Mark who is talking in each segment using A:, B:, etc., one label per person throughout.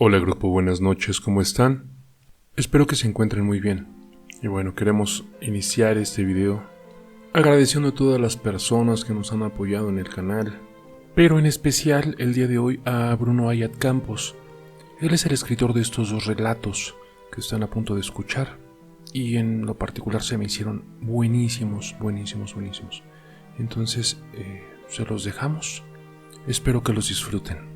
A: Hola grupo, buenas noches, ¿cómo están? Espero que se encuentren muy bien. Y bueno, queremos iniciar este video agradeciendo a todas las personas que nos han apoyado en el canal, pero en especial el día de hoy a Bruno Ayat Campos. Él es el escritor de estos dos relatos que están a punto de escuchar y en lo particular se me hicieron buenísimos. Entonces, se los dejamos. Espero que los disfruten.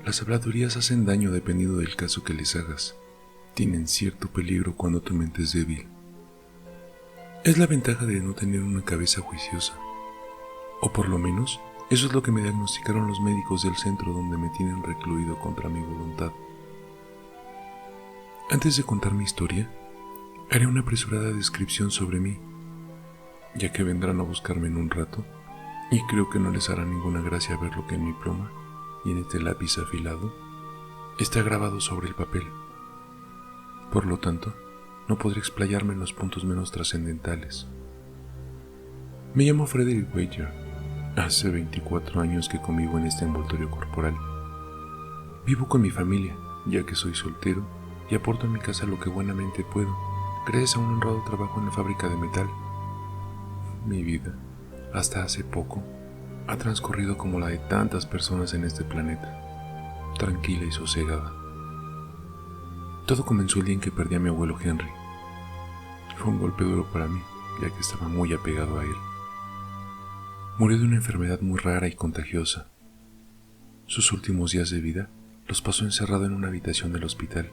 A: Las habladurías hacen daño dependiendo del caso que les hagas. Tienen cierto peligro cuando tu mente es débil. Es la ventaja de no tener una cabeza juiciosa. O por lo menos, eso es lo que me diagnosticaron los médicos del centro donde me tienen recluido contra mi voluntad. Antes de contar mi historia, haré una apresurada descripción sobre mí, ya que vendrán a buscarme en un rato, y creo que no les hará ninguna gracia ver lo que en mi pluma y en este lápiz afilado está grabado sobre el papel. Por lo tanto, no podré explayarme en los puntos menos trascendentales. Me llamo Frederick Wager. Hace 24 años que convivo en este envoltorio corporal. Vivo con mi familia, ya que soy soltero y aporto a mi casa lo que buenamente puedo, gracias a un honrado trabajo en la fábrica de metal. Mi vida, hasta hace poco, ha transcurrido como la de tantas personas en este planeta, tranquila y sosegada. Todo comenzó el día en que perdí a mi abuelo Henry. Fue un golpe duro para mí, ya que estaba muy apegado a él. Murió de una enfermedad muy rara y contagiosa. Sus últimos días de vida los pasó encerrado en una habitación del hospital,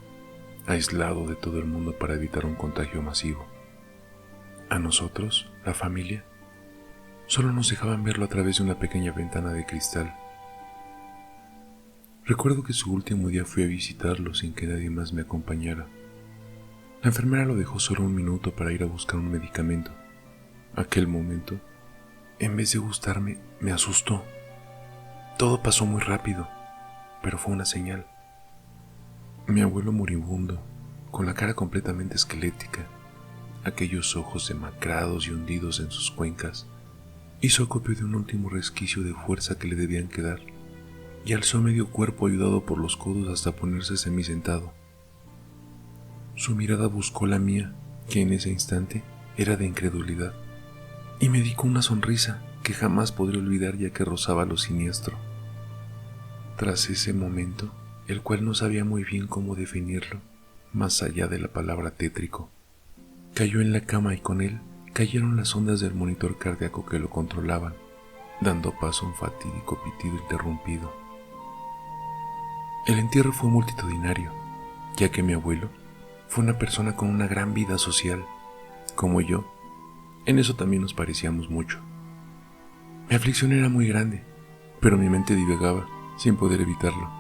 A: aislado de todo el mundo para evitar un contagio masivo. A nosotros, la familia, solo nos dejaban verlo a través de una pequeña ventana de cristal. Recuerdo que su último día fui a visitarlo sin que nadie más me acompañara. La enfermera lo dejó solo un minuto para ir a buscar un medicamento. Aquel momento, en vez de gustarme, me asustó. Todo pasó muy rápido, pero fue una señal. Mi abuelo moribundo, con la cara completamente esquelética, aquellos ojos demacrados y hundidos en sus cuencas, hizo acopio de un último resquicio de fuerza que le debían quedar y alzó medio cuerpo ayudado por los codos hasta ponerse semisentado. Su mirada buscó la mía, que en ese instante era de incredulidad, y me dedicó una sonrisa que jamás podré olvidar ya que rozaba lo siniestro. Tras ese momento, el cual no sabía muy bien cómo definirlo, más allá de la palabra tétrico, cayó en la cama y con él cayeron las ondas del monitor cardíaco que lo controlaban, dando paso a un fatídico pitido interrumpido. El entierro fue multitudinario, ya que mi abuelo fue una persona con una gran vida social. Como yo, en eso también nos parecíamos mucho. Mi aflicción era muy grande, pero mi mente divagaba sin poder evitarlo,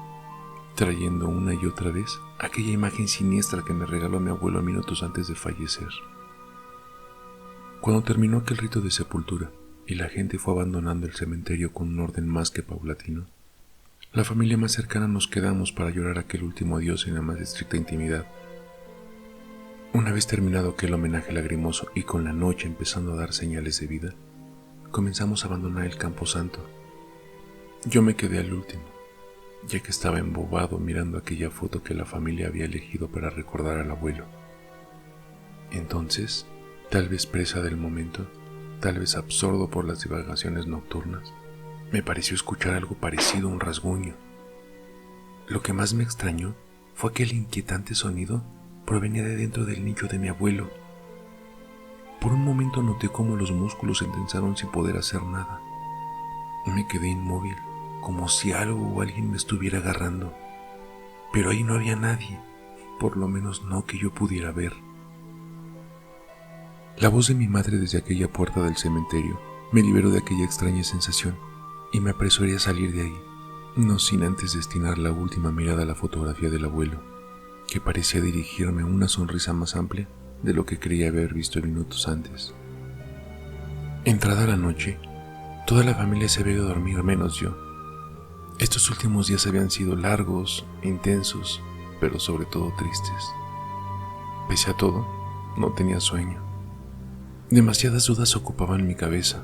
A: trayendo una y otra vez aquella imagen siniestra que me regaló mi abuelo minutos antes de fallecer. Cuando terminó aquel rito de sepultura y la gente fue abandonando el cementerio con un orden más que paulatino, la familia más cercana nos quedamos para llorar aquel último adiós en la más estricta intimidad. Una vez terminado aquel homenaje lagrimoso y con la noche empezando a dar señales de vida, comenzamos a abandonar el camposanto. Yo me quedé al último, ya que estaba embobado mirando aquella foto que la familia había elegido para recordar al abuelo. Entonces, tal vez presa del momento, tal vez absorto por las divagaciones nocturnas, me pareció escuchar algo parecido a un rasguño. Lo que más me extrañó fue que el inquietante sonido provenía de dentro del nicho de mi abuelo. Por un momento noté cómo los músculos se tensaron sin poder hacer nada. Me quedé inmóvil, como si algo o alguien me estuviera agarrando. Pero ahí no había nadie, por lo menos no que yo pudiera ver. La voz de mi madre desde aquella puerta del cementerio me liberó de aquella extraña sensación y me apresuré a salir de ahí, no sin antes destinar la última mirada a la fotografía del abuelo, que parecía dirigirme una sonrisa más amplia de lo que creía haber visto minutos antes. Entrada la noche, toda la familia se había ido a dormir menos yo. Estos últimos días habían sido largos, intensos, pero sobre todo tristes. Pese a todo, no tenía sueño. Demasiadas dudas ocupaban mi cabeza.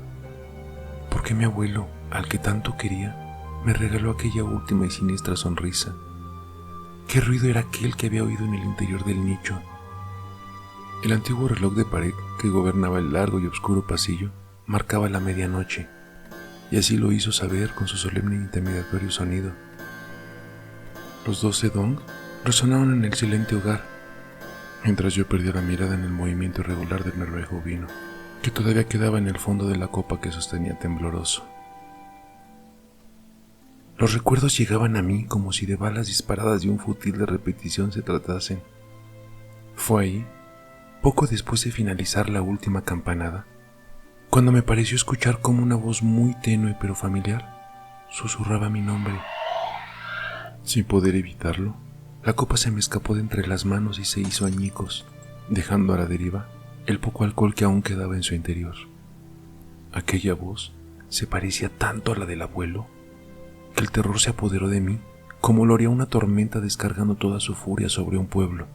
A: ¿Por qué mi abuelo, al que tanto quería, me regaló aquella última y siniestra sonrisa. ¿Qué ruido era aquel que había oído en el interior del nicho? El antiguo reloj de pared que gobernaba el largo y oscuro pasillo marcaba la medianoche, y así lo hizo saber con su solemne e intimidatorio sonido. Los 12 dong resonaron en el silente hogar, mientras yo perdía la mirada en el movimiento irregular del bermejo vino, que todavía quedaba en el fondo de la copa que sostenía tembloroso. Los recuerdos llegaban a mí como si de balas disparadas de un futil de repetición se tratasen. Fue ahí, poco después de finalizar la última campanada, cuando me pareció escuchar como una voz muy tenue pero familiar susurraba mi nombre. Sin poder evitarlo, la copa se me escapó de entre las manos y se hizo añicos, dejando a la deriva el poco alcohol que aún quedaba en su interior. Aquella voz se parecía tanto a la del abuelo que el terror se apoderó de mí como lo haría una tormenta descargando toda su furia sobre un pueblo.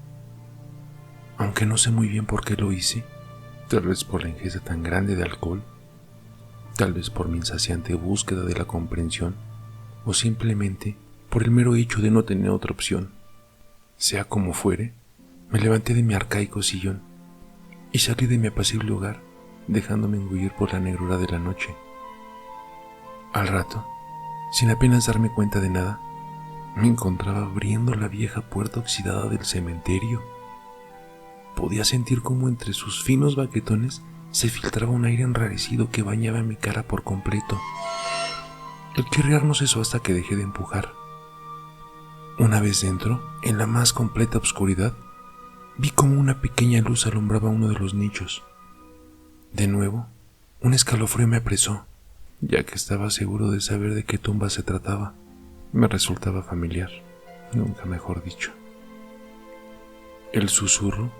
A: Aunque no sé muy bien por qué lo hice, tal vez por la ingesta tan grande de alcohol, tal vez por mi insaciante búsqueda de la comprensión, o simplemente por el mero hecho de no tener otra opción. Sea como fuere, me levanté de mi arcaico sillón y salí de mi apacible hogar, dejándome engullir por la negrura de la noche. Al rato, sin apenas darme cuenta de nada, me encontraba abriendo la vieja puerta oxidada del cementerio. Podía sentir cómo entre sus finos baquetones se filtraba un aire enrarecido que bañaba mi cara por completo. El chirriar no cesó hasta que dejé de empujar. Una vez dentro, en la más completa oscuridad, vi como una pequeña luz alumbraba uno de los nichos. De nuevo, un escalofrío me apresó, ya que estaba seguro de saber de qué tumba se trataba. Me resultaba familiar, nunca mejor dicho. El susurro,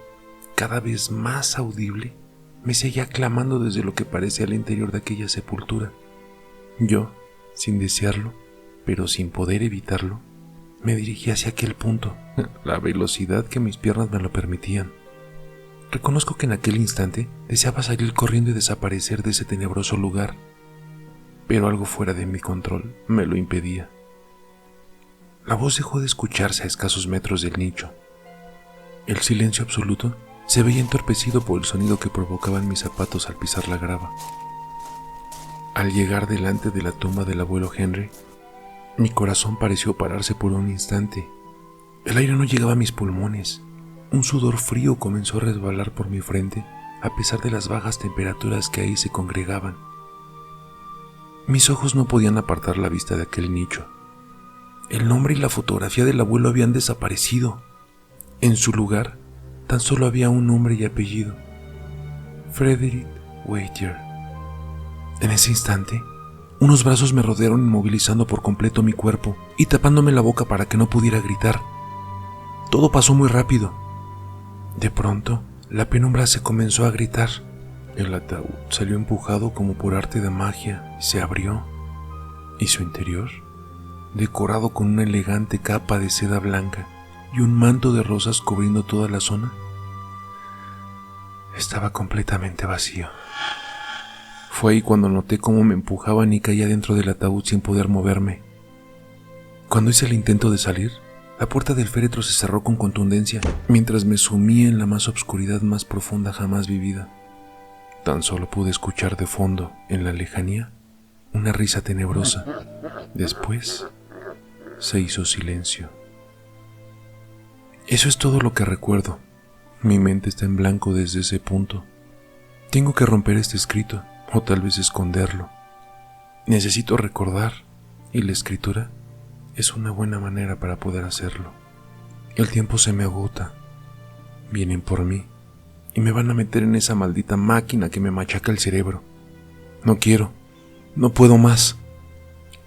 A: cada vez más audible, me seguía clamando desde lo que parecía el interior de aquella sepultura. Yo, sin desearlo, pero sin poder evitarlo, me dirigí hacia aquel punto, la velocidad que mis piernas me lo permitían. Reconozco que en aquel instante deseaba salir corriendo y desaparecer de ese tenebroso lugar, pero algo fuera de mi control me lo impedía. La voz dejó de escucharse a escasos metros del nicho. El silencio absoluto se veía entorpecido por el sonido que provocaban mis zapatos al pisar la grava. Al llegar delante de la tumba del abuelo Henry, mi corazón pareció pararse por un instante. El aire no llegaba a mis pulmones. Un sudor frío comenzó a resbalar por mi frente, a pesar de las bajas temperaturas que ahí se congregaban. Mis ojos no podían apartar la vista de aquel nicho. El nombre y la fotografía del abuelo habían desaparecido. En su lugar, tan solo había un nombre y apellido: Frederick Waiter. En ese instante, unos brazos me rodearon inmovilizando por completo mi cuerpo y tapándome la boca para que no pudiera gritar. Todo pasó muy rápido. De pronto, la penumbra se comenzó a gritar. El ataúd salió empujado como por arte de magia, se abrió, y su interior, decorado con una elegante capa de seda blanca y un manto de rosas cubriendo toda la zona, estaba completamente vacío. Fue ahí cuando noté cómo me empujaban y caía dentro del ataúd sin poder moverme. Cuando hice el intento de salir, la puerta del féretro se cerró con contundencia, mientras me sumía en la más obscuridad más profunda jamás vivida. Tan solo pude escuchar de fondo, en la lejanía, una risa tenebrosa. Después, se hizo silencio. Eso es todo lo que recuerdo. Mi mente está en blanco desde ese punto. Tengo que romper este escrito, o tal vez esconderlo. Necesito recordar, y la escritura es una buena manera para poder hacerlo. El tiempo se me agota. Vienen por mí y me van a meter en esa maldita máquina que me machaca el cerebro. No quiero, no puedo más.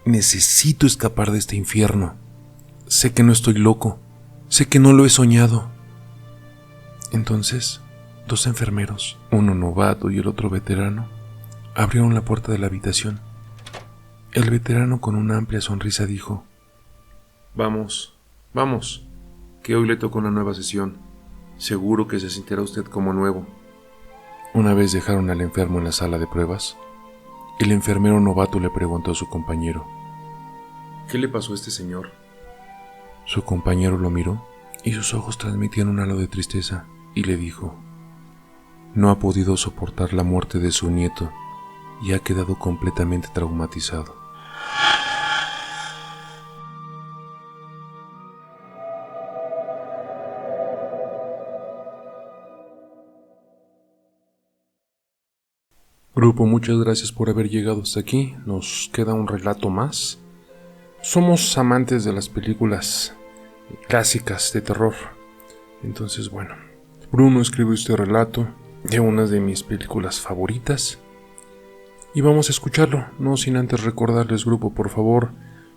A: Necesito escapar de este infierno. Sé que no estoy loco, sé que no lo he soñado. Entonces, 2 enfermeros, uno novato y el otro veterano, abrieron la puerta de la habitación. El veterano, con una amplia sonrisa, dijo: Vamos, que hoy le toca una nueva sesión. Seguro que se sentirá usted como nuevo. Una vez dejaron al enfermo en la sala de pruebas, el enfermero novato le preguntó a su compañero: ¿Qué le pasó a este señor? Su compañero lo miró y sus ojos transmitían un halo de tristeza y le dijo: no ha podido soportar la muerte de su nieto y ha quedado completamente traumatizado. Grupo, muchas gracias por haber llegado hasta aquí. Nos queda un relato más. Somos amantes de las películas clásicas de terror. Entonces, bueno, Bruno escribió este relato de una de mis películas favoritas. Y vamos a escucharlo, no sin antes recordarles, grupo, por favor,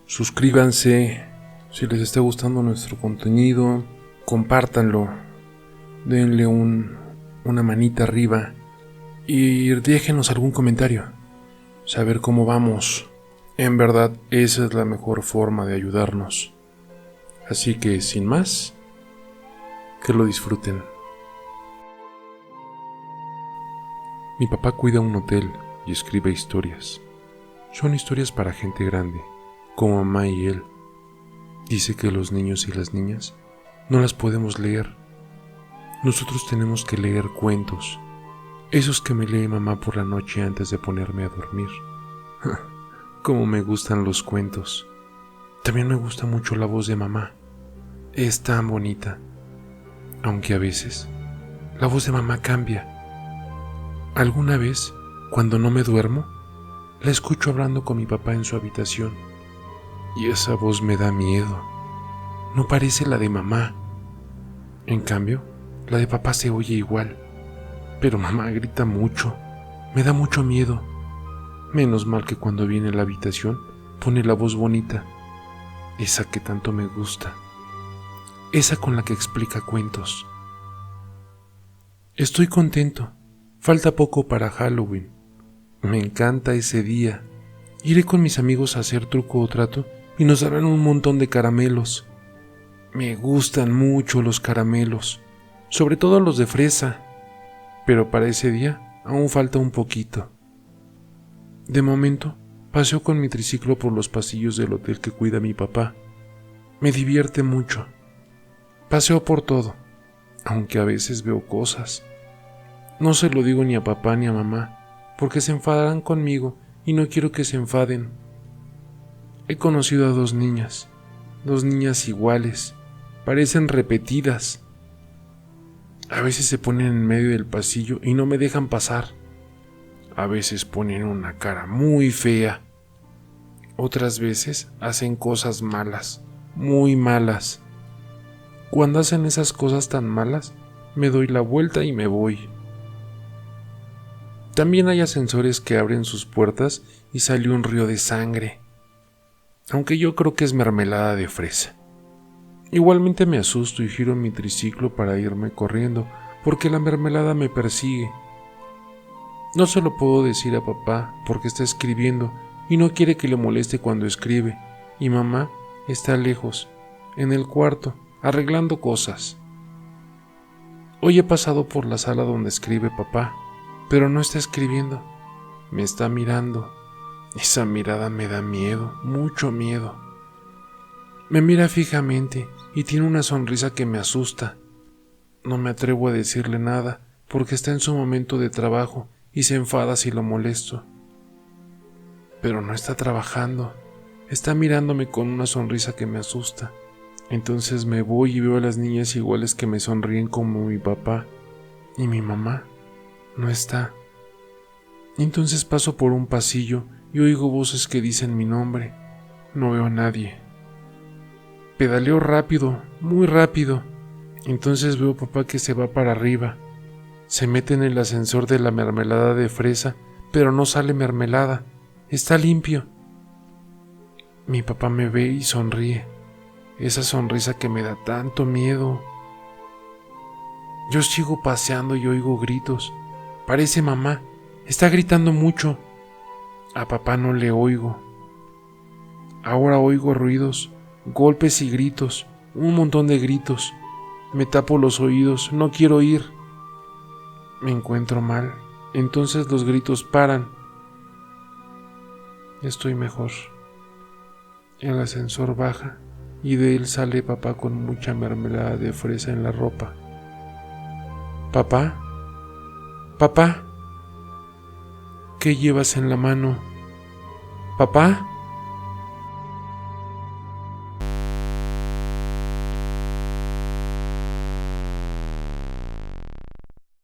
A: suscríbanse. Si les está gustando nuestro contenido, compártanlo. Denle una manita arriba. Y déjenos algún comentario, saber cómo vamos. En verdad, esa es la mejor forma de ayudarnos. Así que, sin más, que lo disfruten. Mi papá cuida un hotel y escribe historias. Son historias para gente grande, como mamá y él. Dice que los niños y las niñas no las podemos leer. Nosotros tenemos que leer cuentos. Esos que me lee mamá por la noche antes de ponerme a dormir. Cómo me gustan los cuentos. También me gusta mucho la voz de mamá. Es tan bonita. Aunque a veces la voz de mamá cambia. Alguna vez, cuando no me duermo, la escucho hablando con mi papá en su habitación. Y esa voz me da miedo. No parece la de mamá. En cambio, la de papá se oye igual. Pero mamá grita mucho, me da mucho miedo. Menos mal que cuando viene a la habitación pone la voz bonita, esa que tanto me gusta, esa con la que explica cuentos. Estoy contento, falta poco para Halloween. Me encanta ese día. Iré con mis amigos a hacer truco o trato y nos darán un montón de caramelos. Me gustan mucho los caramelos, sobre todo los de fresa. Pero para ese día aún falta un poquito. De momento, paseo con mi triciclo por los pasillos del hotel que cuida mi papá. Me divierte mucho. Paseo por todo, aunque a veces veo cosas. No se lo digo ni a papá ni a mamá, porque se enfadarán conmigo y no quiero que se enfaden. He conocido a dos niñas iguales, parecen repetidas. A veces se ponen en medio del pasillo y no me dejan pasar. A veces ponen una cara muy fea. Otras veces hacen cosas malas, muy malas. Cuando hacen esas cosas tan malas, me doy la vuelta y me voy. También hay ascensores que abren sus puertas y sale un río de sangre. Aunque yo creo que es mermelada de fresa. Igualmente me asusto y giro mi triciclo para irme corriendo, porque la mermelada me persigue. No se lo puedo decir a papá porque está escribiendo y no quiere que le moleste cuando escribe, y mamá está lejos, en el cuarto, arreglando cosas. Hoy he pasado por la sala donde escribe papá, pero no está escribiendo, me está mirando. Esa mirada me da miedo, mucho miedo. Me mira fijamente y tiene una sonrisa que me asusta. No me atrevo a decirle nada porque está en su momento de trabajo y se enfada si lo molesto. Pero no está trabajando, está mirándome con una sonrisa que me asusta. Entonces me voy y veo a las niñas iguales que me sonríen como mi papá, y mi mamá no está. Entonces paso por un pasillo y oigo voces que dicen mi nombre. No veo a nadie. Pedaleo rápido, muy rápido. Entonces veo a papá que se va para arriba. Se mete en el ascensor de la mermelada de fresa, pero no sale mermelada. Está limpio. Mi papá me ve y sonríe. Esa sonrisa que me da tanto miedo. Yo sigo paseando y oigo gritos. Parece mamá. Está gritando mucho. A papá no le oigo. Ahora oigo ruidos, golpes y gritos, un montón de gritos. Me tapo los oídos, no quiero oír. Me encuentro mal. Entonces los gritos paran. Estoy mejor.
B: El ascensor baja y de él sale papá con mucha mermelada de fresa en la ropa. ¿Papá? ¿Papá? ¿Qué llevas en la mano? ¿Papá?